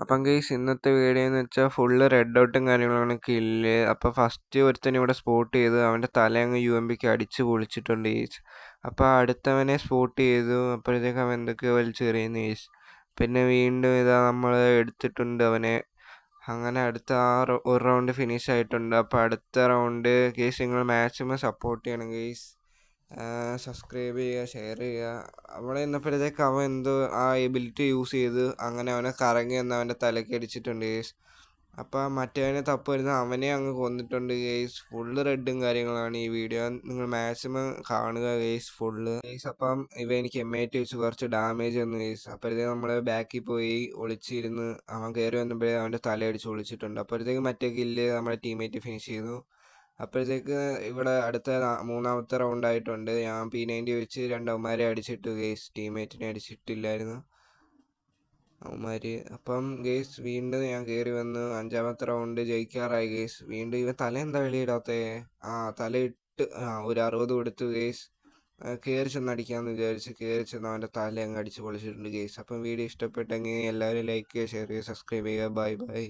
അപ്പം ഗൈസ് ഇന്നത്തെ വീഡിയോ എന്ന് വെച്ചാൽ ഫുള്ള് റെഡ് ഡോട്ടും കാര്യങ്ങളാണ് കില്ല്. അപ്പോൾ ഫസ്റ്റ് ഒരുത്തനെ ഇവിടെ സ്പോട്ട് ചെയ്ത് അവൻ്റെ തല അങ്ങ് UMPക്ക് അടിച്ച് പൊളിച്ചിട്ടുണ്ട് ഗൈസ്. അപ്പോൾ അടുത്തവനെ സ്പോട്ട് ചെയ്തു. അപ്പോഴത്തേക്ക് അവൻ എന്തൊക്കെയോ വലിച്ചെറിയുന്നു ഗൈസ്. പിന്നെ വീണ്ടും ഇതാ നമ്മൾ എടുത്തിട്ടുണ്ട് അവനെ. അങ്ങനെ അടുത്ത ഒരു റൗണ്ട് ഫിനിഷ് ആയിട്ടുണ്ട്. അപ്പോൾ അടുത്ത റൗണ്ട് ഗൈസ് നിങ്ങൾ മാക്സിമം സപ്പോർട്ട് ചെയ്യണം ഗൈസ്. സബ്സ്ക്രൈബ് ചെയ്യുക, ഷെയർ ചെയ്യുക. അവിടെ നിന്നപ്പോഴത്തേക്ക് അവൻ എന്തോ ആ എബിലിറ്റി യൂസ് ചെയ്ത് അങ്ങനെ അവനെ കറങ്ങി എന്ന് അവൻ്റെ തലയ്ക്ക് അടിച്ചിട്ടുണ്ട് ഗേസ്. അപ്പം മറ്റവനെ തപ്പ് വരുന്ന അവനെ അങ്ങ് കൊന്നിട്ടുണ്ട് ഗേസ്. ഫുള്ള് റെഡും കാര്യങ്ങളാണ് ഈ വീഡിയോ. നിങ്ങൾ മാക്സിമം കാണുക ഗേസ് ഫുള്ള് ഗേസ്. അപ്പം ഇവ എനിക്ക് M8 വെച്ച് കുറച്ച് ഡാമേജ് വന്നു ഗേസ്. അപ്പോഴത്തേക്ക് നമ്മൾ ബാക്കിൽ പോയി ഒളിച്ചിരുന്ന് അവൻ കയറി വന്നപ്പോഴേ അവൻ്റെ തലയടിച്ച് ഒളിച്ചിട്ടുണ്ട്. അപ്പോഴത്തേക്ക് മറ്റേ കില്ല് നമ്മുടെ ടീമേറ്റ് ഫിനിഷ് ചെയ്തു. അപ്പോഴത്തേക്ക് ഇവിടെ അടുത്ത മൂന്നാമത്തെ റൗണ്ട് ആയിട്ടുണ്ട്. ഞാൻ P90 വെച്ച് രണ്ടവന്മാരെ അടിച്ചിട്ടു ഗേസ്. ടീമേറ്റിനെ അടിച്ചിട്ടില്ലായിരുന്നു അവന്മാര്. അപ്പം ഗേസ് വീണ്ടും ഞാൻ കയറി വന്ന് അഞ്ചാമത്തെ റൗണ്ട് ജയിക്കാറായി ഗേസ്. വീണ്ടും ഇവ തല എന്താ വെളിയിടാത്തേ? തലയിട്ട് ഒരു 60 കൊടുത്തു ഗേസ്. കയറി ചെന്ന് അടിക്കാമെന്ന് വിചാരിച്ച് കയറി ചെന്ന് അവൻ്റെ തല അങ്ങ് അടിച്ച് പൊളിച്ചിട്ടുണ്ട് ഗേസ്. അപ്പം വീഡിയോ ഇഷ്ടപ്പെട്ടെങ്കിൽ എല്ലാവരും ലൈക്ക് ചെയ്യുക, ഷെയർ ചെയ്യുക, സബ്സ്ക്രൈബ് ചെയ്യുക. Bye bye.